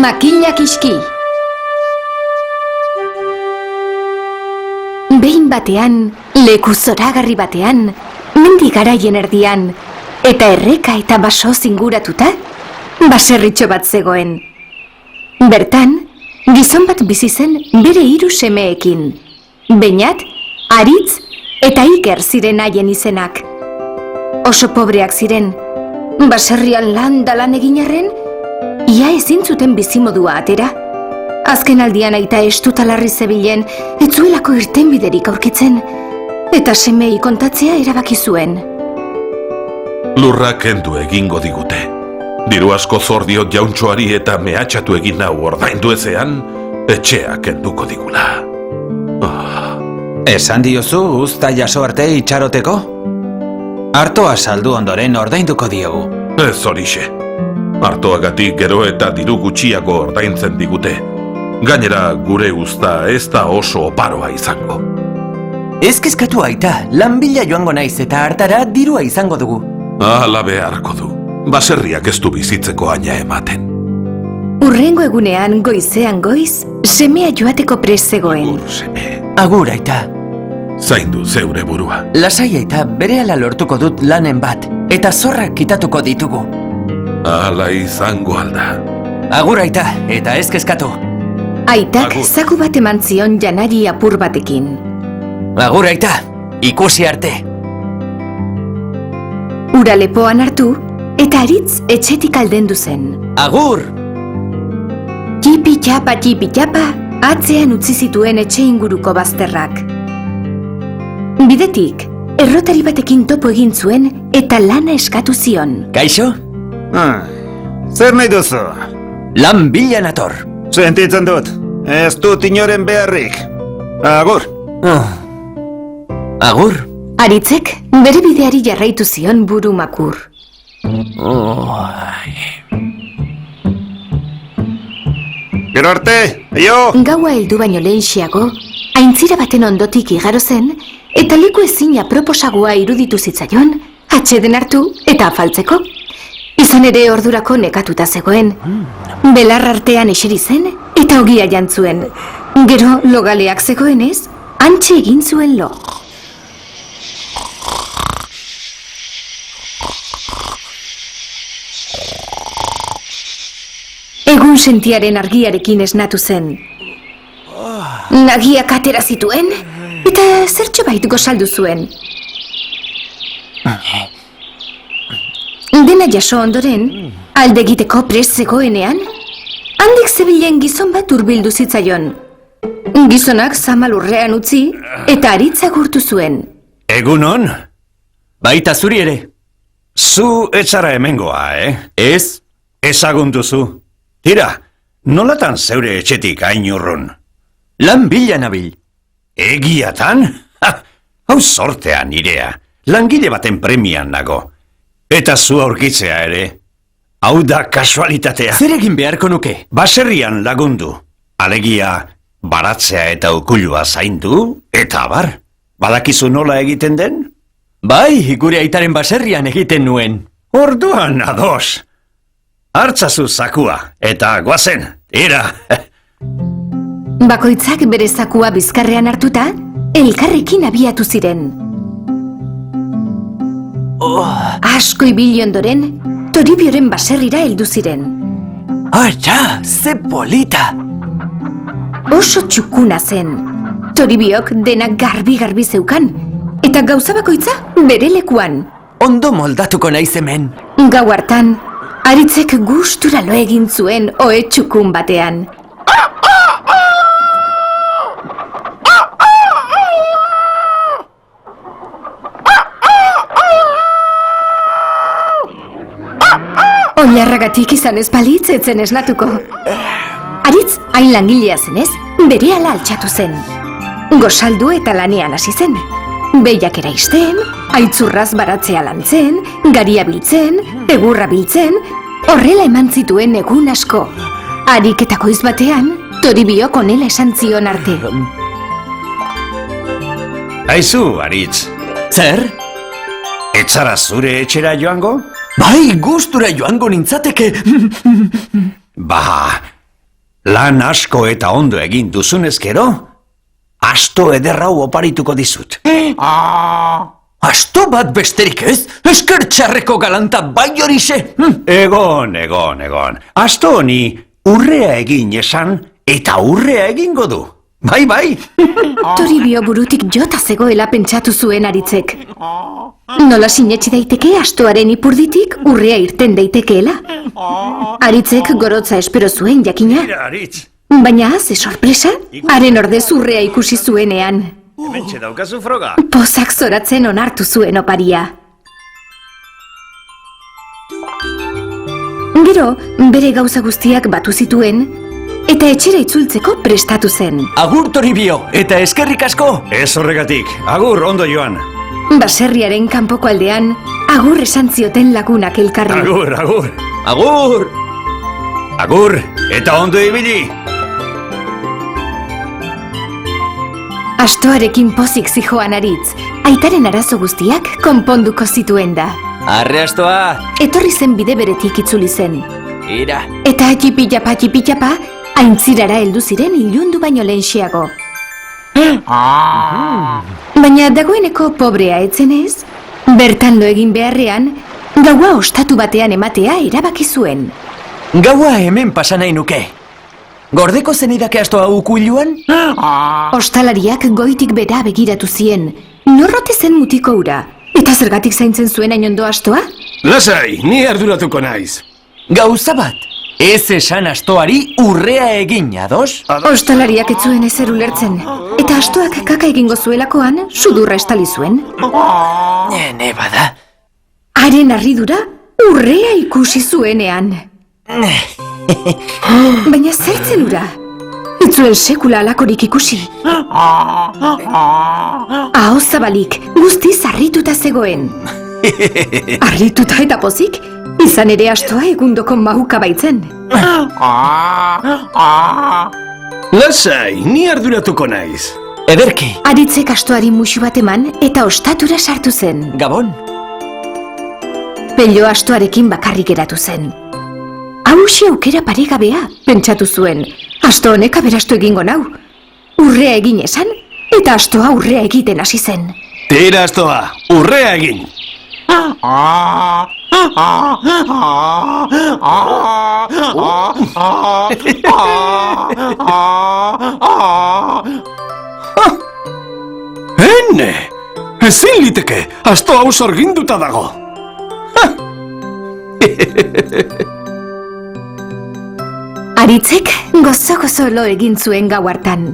Makinak iski. Behin batean, leku zoragarri batean, mendi garaien erdian, eta erreka eta baso zinguratuta, baserritxo bat zegoen. Bertan, gizon bat bizi zen bere 3 semeekin. Beñat, Aritz eta Iker ziren haien izenak. Oso pobreak ziren, baserrian lan egin arren, ia ezin zuten bizimodua atera. Azken aldian aita estuta larri zebilen, ez zuelako irtenbiderik aurkitzen, eta semei kontatzea erabaki zuen. Lurra kendu egingo digute. Diru asko zor diot jauntxoari eta mehatxatu egin hau ordaindu ezean, etxea kenduko digula. Esan diozu uzta jaso arte itxaroteko? Artoa saldu ondoren ordainduko diogu. Ez horixe. Artoagatik gero eta diru gutxiago ordaintzen digute. Gainera gure uzta ez da oso oparoa izango. Ez kezkatu aita, lan bila joango naiz eta hartara dirua izango dugu. Hala beharko du. Baserriak ez du bizitzeko aina ematen. Hurrengo egunean goizean goiz, semea joateko prest zegoen. Agur aita. Zaindu zeure burua. Lasai aita, berehala lortuko dut lanen bat, eta zorrak kitatuko ditugu. Hala izango alda. Agur aita, eta ez kezkatu. Aitak zaku bat eman zion janari apur batekin. Agur aita, ikusi arte. Ura lepoan hartu, eta Aritz etxetik aldendu zen. Agur! Tipi-txapa, atzean utzi zituen etxe inguruko bazterrak. Bidetik, errotari batekin topo egin zuen eta lana eskatu zion. Kaixo? Zer nahi duzu? Lan bila nator. Sentitzen dut, ez dut inoren beharrik. Agur! Agur? Aritzek bere bideari jarraitu zion buru makur. Gero arte, aio! Gaua heldu baino lehenxiago, aintzira baten ondotik igaro zen, eta leku ezin aproposagoa iruditu zitzaion, atxeden hartu eta afaltzeko. Izan ere ordurako nekatuta zegoen. Belar artean eseri zen eta ogia jantzuen. Gero logaleak zegoenez, hantxe egin zuen lo. Egun sentiaren argiarekin esnatu zen. Nagiak atera zituen eta zertxo bait gozaldu zuen. Dena jaso ondoren, alde egiteko prest zegoenean, handik zebilen gizon bat hurbildu zitzaion. Gizonak zamalurrean utzi eta Aritz agurtu zuen. Egunon? Baita zuri ere. Zu etzara hemengoa, Ez? Ezagun duzu. Tira, nolatan zeure etxetik hain urrun? Lan bila nabil. Egiatan? Hau sortea nirea. Langile baten premian nago. Eta zu aurkitzea ere. Hau da kasualitatea. Zer egin beharko nuke? Baserrian lagundu. Alegia, baratzea eta ukulua zaindu, eta abar. Badakizu nola egiten den? Bai, gure aitaren baserrian egiten nuen. Orduan ados. Hartzazu zakua, eta guazen, tira. Bakoitzak bere zakua bizkarrean hartuta, elkarrekin abiatu ziren. Asko ibili ondoren, Toribioren baserrira heldu ziren. Aia, ze polita! Oso txukuna zen. Toribiok denak garbi zeukan, eta gauza bakoitza bere lekuan. Ondo moldatuko naiz hemen. Gau hartan, Aritzek gustura lo egin zuen ohe txukun batean. Oinarragatik izan ez balitz etzen esnatuko. Aritz hain langilea zenez, berehala altxatu zen. Gozaldu eta lanean hasi zen. Behiak eraisten, aitzurraz baratzea lantzen, garia biltzen, egurra biltzen, horrela eman zituen egun asko. Ariketako izbatean, Toribiok onela esan zion arte. Aizu, Aritz. Zer? Etzara zure etxera joango? Bai, gustura joango nintzateke. Ba, lan asko eta ondo egin duzunez gero, asto ederrau oparituko dizut. Asto bat besterik ez? Esker txarreko galanta bai horixe? Egon. Asto honi urrea egin esan eta urrea egingo du. Bai. Toribio burutik jota zegoela pentsatu zuen Aritzek. Nola sinetsi daiteke astoaren ipurditik urrea irten daitekeela? Aritzek gorotza espero zuen jakina, Mira, Aritz, baina ze sorpresa, haren ordez urrea ikusi zuenean. hementxe daukazu froga. Pozak zoratzen onartu zuen oparia. Gero, bere gauza guztiak batu zituen, eta etxera itzultzeko prestatu zen. Agur Toribio, eta eskerrik asko! Ez horregatik, agur ondo joan. Baserriaren kanpoko aldean, agur esan zioten lagunak elkarri. Agur. Agur! Agur, eta ondo ibili. Astoarekin pozik zijoan Aritz, aitaren arazo guztiak konponduko zituen da. Arre astoa! Etorri zen bide beretik itzuli zen. Ira! Eta txipitapa, aintzirara heldu ziren ilundu baino lehenxeago. Baina dagoeneko pobrea etzenez, bertan lo egin beharrean, gaua ostatu batean ematea erabaki zuen. Gaua hemen pasa nahi nuke. Gordeko zenidake astoa ukuiluan? Ostalariak goitik bera begiratu zien, norrote zen mutiko ura, eta zergatik zaintzen zuen hainondo astoa? Lasai, ni arduratuko naiz. Gauza bat, ez esan astoari urrea egin, ados? Ostalariak ez zuen ezer ulertzen, eta astoak kaka egingo zuelakoan sudurra estali zuen. Nene bada. Haren harridura urrea ikusi zuenean. Baina zertzen ura? Ez zuen sekula alakorik ikusi. Aho zabalik, guztiz harrituta zegoen. Harrituta eta pozik, izan ere astoa egundoko mahuka baitzen. Lasai, ni arduratuko naiz. Ederki, Aritzek astoari musu bat eman eta ostatura sartu zen. Gabon. Pello astoarekin bakarrik geratu zen. Hauxe aukera paregabea, pentsatu zuen. Asto honek aberastu egingo nau. Urrea egin esan, eta astoa urrea egiten hasi zen. Tira astoa, urrea egin. Hene! Ezin liteke, asto hau sorginduta dago. Aritzek gozo lo egin zuen gau hartan.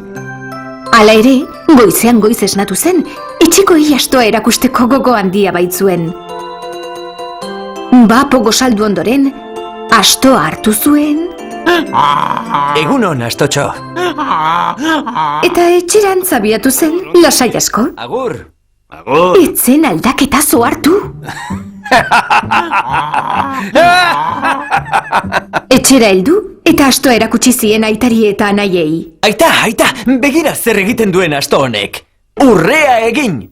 Hala ere, goizean goiz esnatu zen, etxeko astoa erakusteko gogo handia baitzuen. Bapo gozaldu ondoren, astoa hartu zuen, Egunon, astotxo. eta etxeran zabiatu zen lasai asko. Agur. Etzen aldaketazo hartu. Etxera heldu eta astoa erakutsi zien aitari eta anaiei. Aita, begira zer egiten duen asto honek. Urrea egin!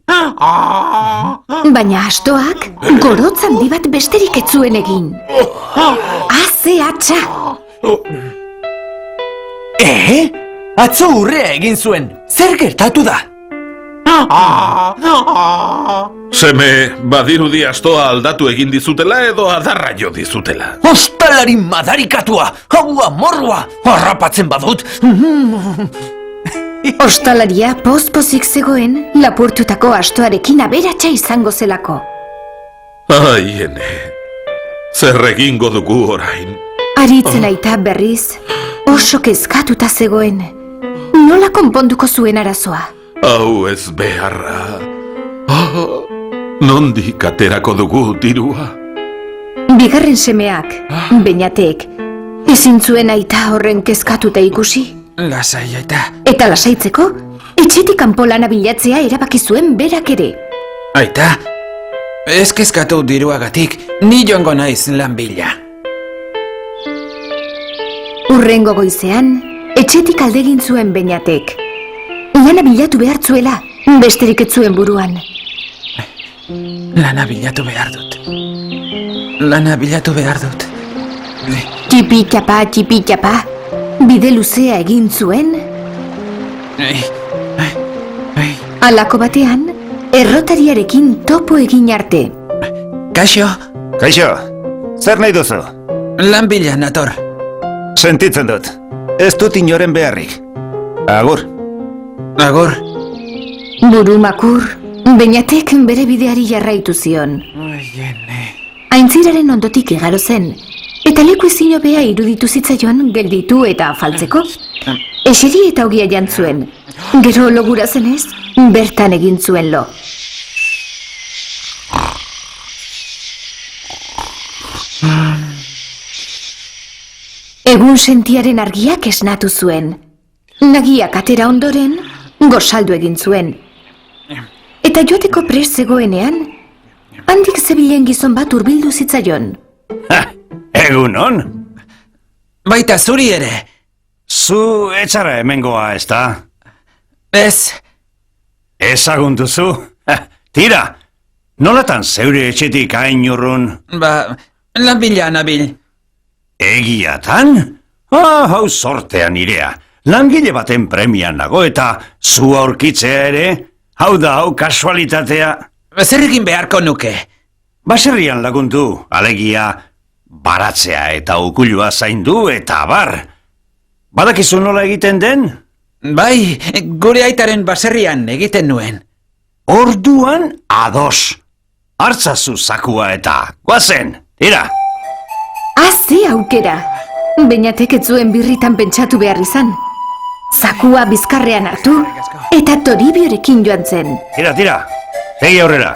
Baina astoak gorotz handi bat besterik ez zuen egin. Haze atxa! Atzo urrea egin zuen. Zer gertatu da? Seme, badirudi astoa aldatu egin dizutela edo adarra jo dizutela. Ostalari madarikatua! Haua morrua! Harrapatzen badut! Ostalaria pozik zegoen lapurtutako astoarekin aberatsa izango zelako. Ai, ene, zer egingo dugu orain. Aritzen aita berriz oso kezkatuta zegoen. Nola konponduko zuen arazoa? Hau ez beharra. Nondik aterako dugu dirua? Bigarren semeak, Beñatek, ezin zuen aita horren kezkatuta ikusi. Lasai, aita. Eta lasaitzeko, etxetik kanpo lana bilatzea erabaki zuen berak ere. Aita, ez kezkatu diruagatik, ni joango naiz lan bila. Hurrengo goizean, etxetik aldegin zuen Beñatek. Lana bilatu behar zuela, besterik ez zuen buruan. Lana bilatu behar dut. Lana bilatu behar dut. Txipi-txapa, bide luzea egin zuen, halako batean, errotariarekin topo egin arte. Kaixo, Kaixo, zer nahi duzu? lan bila nator. Sentitzen dut. Ez dut inoren beharrik. Agur. Agur. Burumakur, Beñatek bere bideari jarraitu zion. Aintziraren ondotik igaro zen, eta leku ezin hobea iruditu zitzaion gelditu eta afaltzeko. Eseri eta ogia jantzuen. Gero logura zenez, bertan egin zuen lo. Egun sentiaren argiak esnatu zuen. Nagiak atera ondoren, gosaldu egin zuen. Eta joateko prest zegoenean, handik zebilen gizon bat hurbildu zitzaion. Egunon? Baita zuri ere. Zu etxara hemengoa, ez da? Ez, Ezagun duzu? Tira, nolatan zeure etxetik hain urrun? lan bila nabil. Egiatan? Hau sortean nirea. Langile baten premian nago eta zu aurkitzea ere? Hau da, hau kasualitatea. Zer egin beharko nuke? Baserrian lagundu, alegia, baratzea eta ukulua zaindu eta bar. Badakizu nola egiten den? Bai, gure aitaren baserrian egiten nuen. Orduan ados. Hartzazu zakua eta goazen, tira. Ze aukera! Beñatek ez zuen birritan pentsatu behar izan. Zakua bizkarrean hartu, eta Toribiorekin joan zen. Tira, segi aurrera.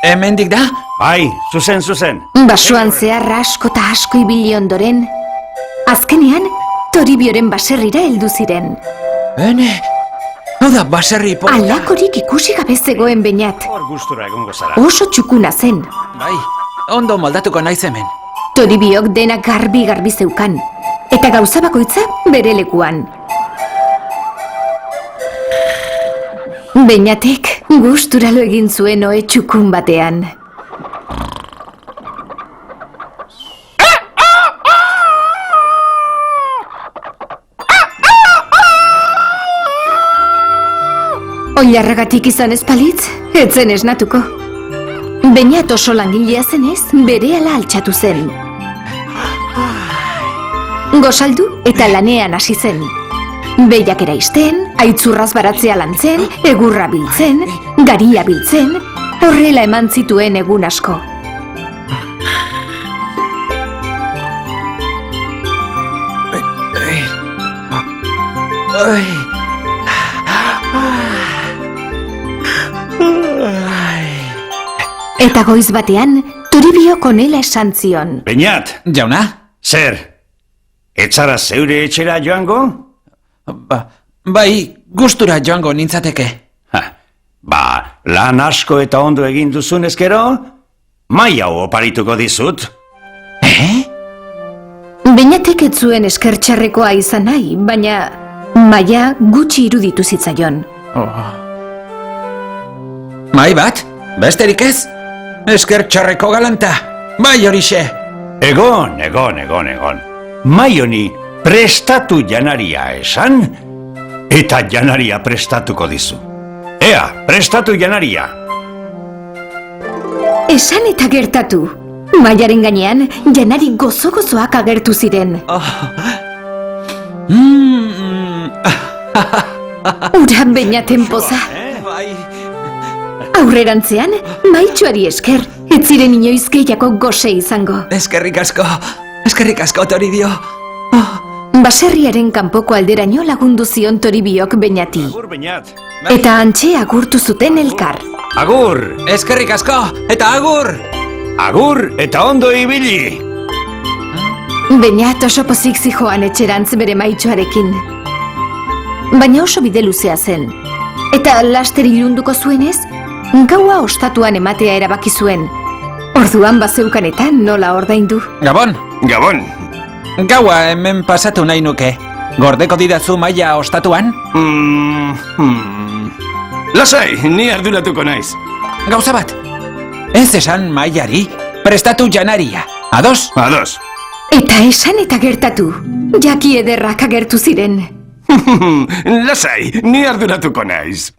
Hemendik da? Bai, zuzen. Basoan zehar asko eta asko ibili ondoren, azkenean Toribioren baserrira heldu ziren. Hene, hau da baserri Alakorik ikusi gabe zegoen Beñat. Hor gustura egongo zara. Oso txukuna zen. Bai, ondo moldatuko naiz hemen. Toribiok dena garbi zeukan, eta gauza bakoitza bere lekuan. Beñatek gustura lo egin zuen ohe txukun batean. Oilarragatik izan ez palitz, etzen esnatuko. Beñat oso langilea zenez, berehala altxatu zen. Gosaldu eta lanean hasi zen. Behiak eraisten, aitzurraz baratzea lantzen, egurra biltzen, garia biltzen, horrela eman zituen egun asko. Eta goiz batean, Toribiok onela esan zion. Beñat, Jauna? zer? Etzara zeure etxera joango? Bai, gustura joango nintzateke. Lan asko eta ondo egin duzun ezkero? Mai hau oparituko dizut. Beñatek ez zuen eskertxarrekoa izan nahi, baina maia gutxi iruditu zitzaion. Mai bat? Besterik ez? Esker txarreko galanta, bai horixe. Egon. Mai honi prestatu janaria esan, eta janaria prestatuko dizu. Ea, prestatu janaria. Esan eta gertatu. Maiaren gainean, janari gozo-gozoak agertu ziren. Ura Beñaten poza. Aurrerantzean, maitxuari esker, ez ziren inoiz gehiago gose izango. Eskerrik asko, Toribio. Baserriaren kanpoko alderaino lagundu zion Toribiok Beñati. Agur, Beñat. Eta antxe agurtu zuten elkar. Agur, Eskerrik asko, eta agur! agur eta ondo ibili. Beñat oso pozik zijoan etxerantz bere maitxuarekin. Baina oso bide luzea zen. Eta laster ilunduko zuenez, gaua ostatuan ematea erabaki zuen. Orduan bazeukanetan nola ordaindu. Gabon, Gabon. gaua hemen pasatu nahi nuke. Gordeko didazu maila ostatuan? Lasai, ni arduratuko naiz. Gauza bat, ez esan mailari, prestatu janaria. Ados? Ados. Eta esan eta gertatu, jaki ederrak agertu ziren. Lasai, ni arduratuko naiz.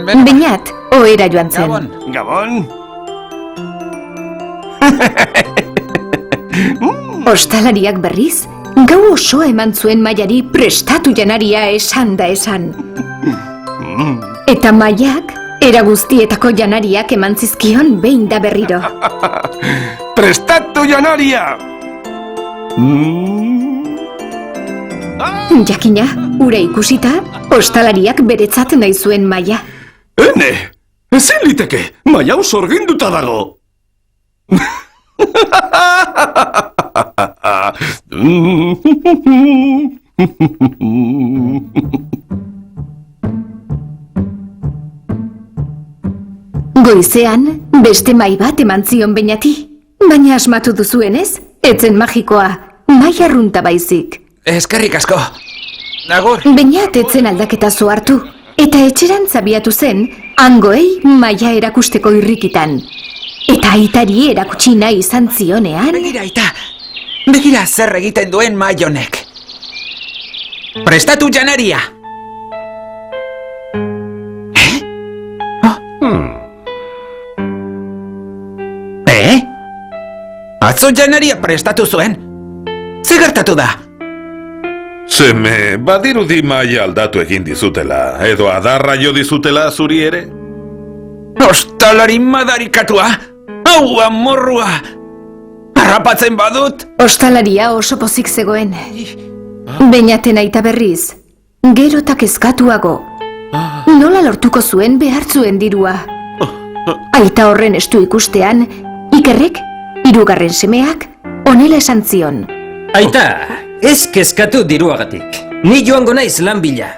Beñat, ohera joan zen. Gabon. Gabon? Ostalariak berriz, gau osoa eman zuen Maiari prestatu janaria esan da esan. Eta Maiak, era guztietako janariak eman zizkion behin da berriro. Prestatu janaria! Jakina, ura ikusita, ostalariak beretzat nahi zuen Maia. Ene, ezin liteke, Maia sorginduta dago. Goizean, beste mai bat eman zion Beñati. Baina asmatu duzuenez, etzen magikoa, Maia arrunta baizik. Eskerrik asko. Agur. Beñat etzen aldaketa hartu, eta etxeran zabiatu zen, hangoei Maia erakusteko irrikitan. Eta aitari erakutsi nahi izan zionean... Begira, aita. Begira zer egiten duen Maionek. Prestatu janaria! Atzo janaria prestatu zuen. Ze gertatu da? Seme, badirudi Maia aldatu egin dizutela, edo adarra jo dizutela zuri ere? Ostalari madarikatua! Hau amorrua! Harrapatzen badut! Ostalaria oso pozik zegoen. Beñaten aita berriz, gero eta kezkatuago. Nola lortuko zuen behar zuen dirua. Aita horren estu ikustean, Ikerrek, hirugarren semeak, honela esan zion. Aita, ez kezkatu diruagatik. Ni joango naiz lan bila.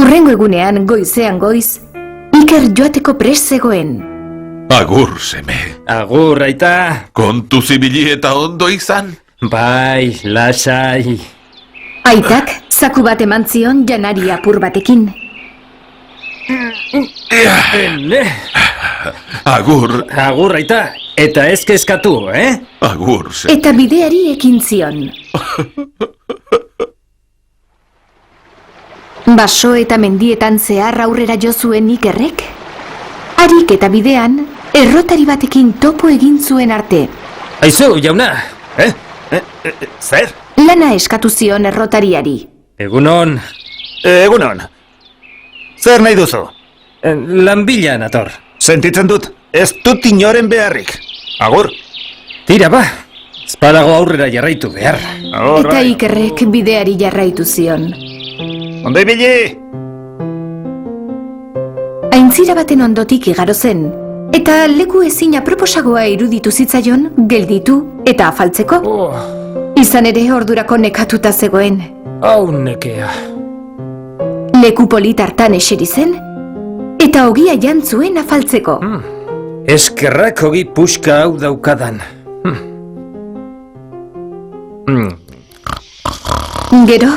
Hurrengo egunean, goizean goiz, Iker joateko prest zegoen. Agur, seme. Agur, aita. Kontu zibili eta ondo izan? Bai, lasai. Aitak, zaku bat eman zion janari apur batekin. Ene. Agur. Agur, aita. Eta ez kezkatu, Agur, seme. Eta bideari ekin zion. Baso eta mendietan zehar aurrera jo zuen Ikerrek. Harik eta bidean, errotari batekin topo egin zuen arte. Aizu, jauna. Zer? Lana eskatu zion errotariari. Egunon. Egunon. Zer nahi duzu? Lan bila nator. Sentitzen dut, ez dut inoren beharrik. Agur. Tira ba, ezpadago aurrera jarraitu behar. Eta Ikerrek bideari jarraitu zion. Ondo ibili! Aintzira baten ondotik igaro zen, eta leku ezin aproposagoa iruditu zitzaion, gelditu eta afaltzeko. Izan ere ordurako nekatuta zegoen. Hau nekea. Leku polit hartan eseri zen, eta ogia jantzuen afaltzeko. Eskerrak ogi puxka hau daukadan. Gero,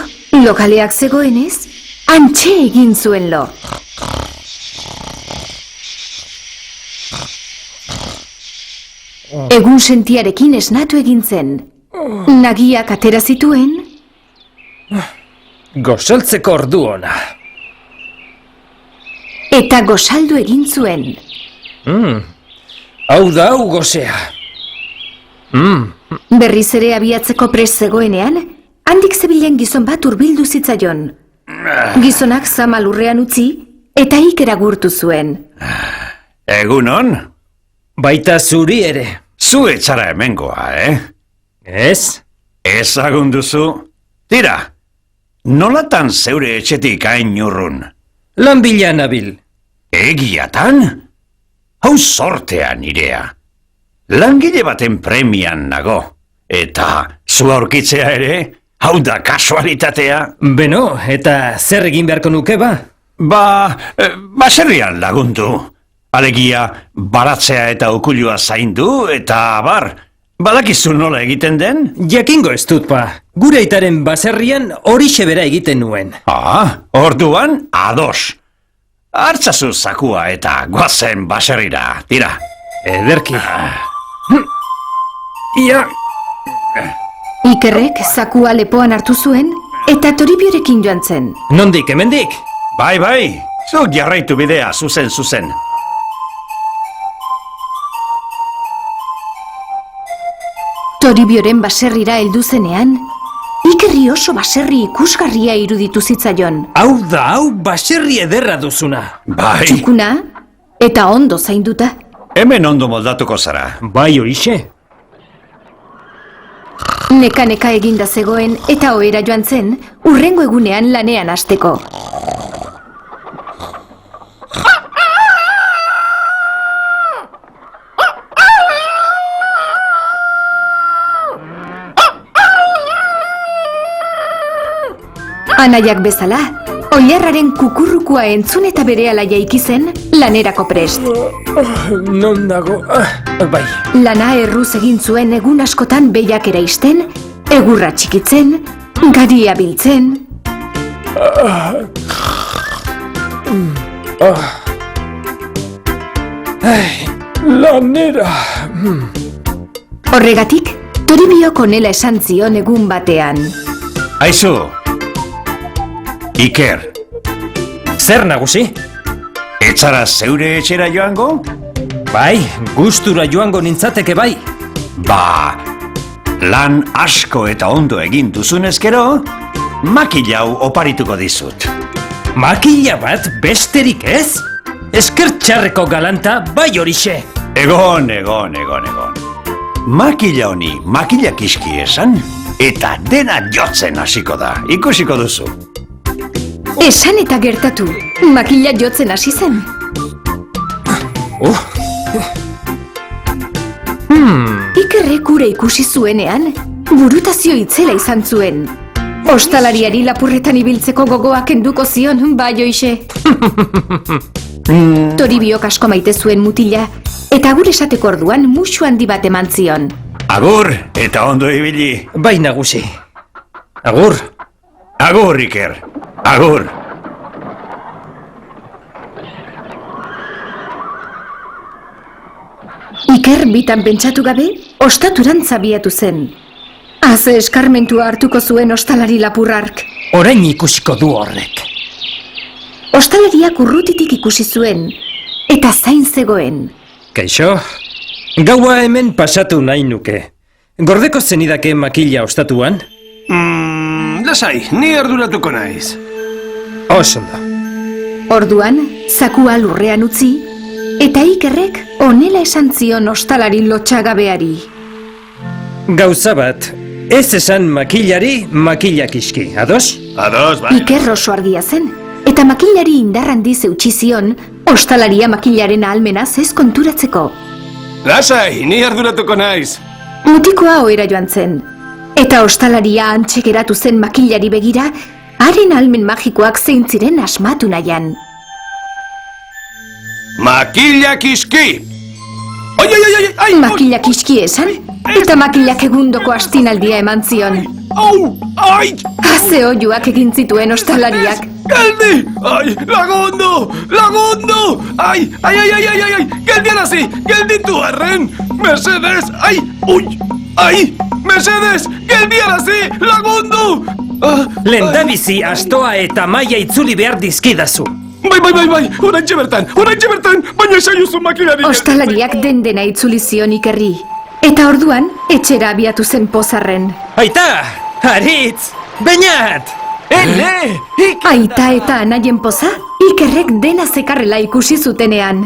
lokaleak zegoenez, antxe egin zuen lo. Egun sentiarekin esnatu egin zen. Nagiak atera zituen, Gosaltzeko ordu ona. eta gosaldu egin zuen. Hau da hau gozea. Berriz ere abiatzeko prest zegoenean, handik zebilen gizon bat hurbildu zitzaion. Gizonak zama lurrean utzi, eta Iker agurtu zuen. Egunon? Baita zuri ere. Zu etxara hemengoa, Ez? Ezagun duzu? Tira, nolatan zeure etxetik hain urrun? Lan bila nabil. Egiatan? Hau sortea nirea. Langile baten premian nago. Eta zu aurkitzea ere? Hau da kasualitatea? Beno, eta zer egin beharko nuke ba? Baserrian lagundu. Alegia, baratzea eta okulua zaindu, eta abar, Badakizu nola egiten den? Jakingo ez dut, pa. Gure aitaren baserrian horixe bera egiten nuen. Orduan, ados. Hartzazu zakua eta goazen baserrira, tira. Ederki. Ia, Ikerrek zakua lepoan hartu zuen eta Toribiorekin joan zen. nondik, hemendik? Bai, zuk jarraitu bidea, zuzen. Toribioren baserrira heldu zenean, Ikerri oso baserri ikusgarria iruditu zitzaion. Hau baserri ederra duzuna. Bai, Txukuna eta ondo zainduta. hemen ondo moldatuko zara. Bai horixe. Neka eginda zegoen eta ohera joan zen, hurrengo egunean lanean hasteko. Anaiak bezala, oilarraren kukurrukua entzun eta berehala jaiki zen lanerako prest. Non dago? Bai. Lana erruz egin zuen egun askotan behiak eraisten, egurra txikitzen, garia biltzen. Lanera. Horregatik, Toribiok honela esan zion egun batean. Aizu, Iker, Zer nagusi? etzara zeure etxera joango? Bai, gustura joango nintzateke bai. Ba, lan asko eta ondo egin duzunezkero, makilau oparituko dizut. Makila bat besterik ez? Esker txarreko galanta bai horixe. Egon. Makila honi, makila kiski esan, eta dena jotzen hasiko da, ikusiko duzu. Esan eta gertatu, makila jotzen hasi zen. Ikerrek ura ikusi zuenean, burutazio itzela izan zuen. Ostalariari lapurretan ibiltzeko gogoa kenduko zion, bai hoixe. Toribiok asko maite zuen mutila, eta agur esateko orduan musu handi bat eman zion. Agur, eta ondo ibili. Bai nagusi. Agur. Agur, Iker. Agur. Iker bitan pentsatu gabe, ostaturantz abiatu zen. Ze eskarmentua hartuko zuen ostalari lapurrark. Orain ikusiko du horrek. Ostalariak urrutitik ikusi zuen, eta zain zegoen. Kaixo, gaua hemen pasatu nahi nuke. Gordeko zenidake makila ostatuan? Lasai, ni arduratuko naiz. Osondo. Orduan, zakua lurrean utzi, eta Ikerrek honela esan zion ostalari lotxagabeari. Gauza bat, ez esan makilari makilak iski, ados? Ados, bai. Iker oso argia zen, eta makilari indar handiz eutsi zion, ostalaria makilaren ahalmenaz ez konturatzeko. Lasai, ni arduratuko naiz. Mutikoa ohera joan zen, eta ostalaria antxe geratu zen makilari begira, haren ahalmen magikoak zein ziren asmatu nahian. Makila kiski! Ai! Makilak iski esan, eta makilak egundoko astinaldia eman zion. Au! Ai! Haze oiuak egin zituen ostalariak. Geldi! Ai, lagundu! Lagundu! Ai! Geldiarazi! Gelditu arren! Mesedez! Ai! Ui! Ai! Mesedez! Geldiarazi! Lagundu! Lehendabizi astoa eta maia itzuli behar dizkidazu. Bai! Oraintxe bertan! Baina saiuzu makilari! Ostalariak dena itzuli zion Ikerri. Eta orduan, etxera abiatu zen pozarren. Aita! Aritz! Beñat! Ene! Aita eta anaien poza, Ikerrek dena zekarrela ikusi zutenean.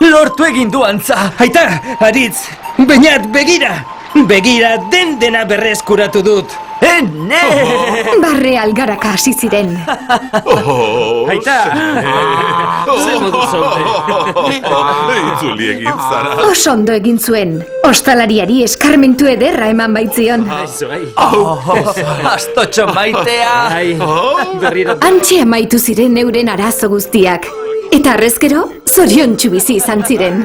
Lortu egin du antza! Aita! Aritz! Beñat, begira! Begira, dena berreskuratu dut! Ene! Barre algaraka hasi ziren. Aita! Zer modu zaude? Itzuli egin zara. Oso ondo egin zuen. Ostalariari eskarmentu ederra eman baitzion. Astotxo maitea! Ai, berriro... Antxe amaitu ziren euren arazo guztiak. Eta arrezkero, zoriontsu bizi izan ziren.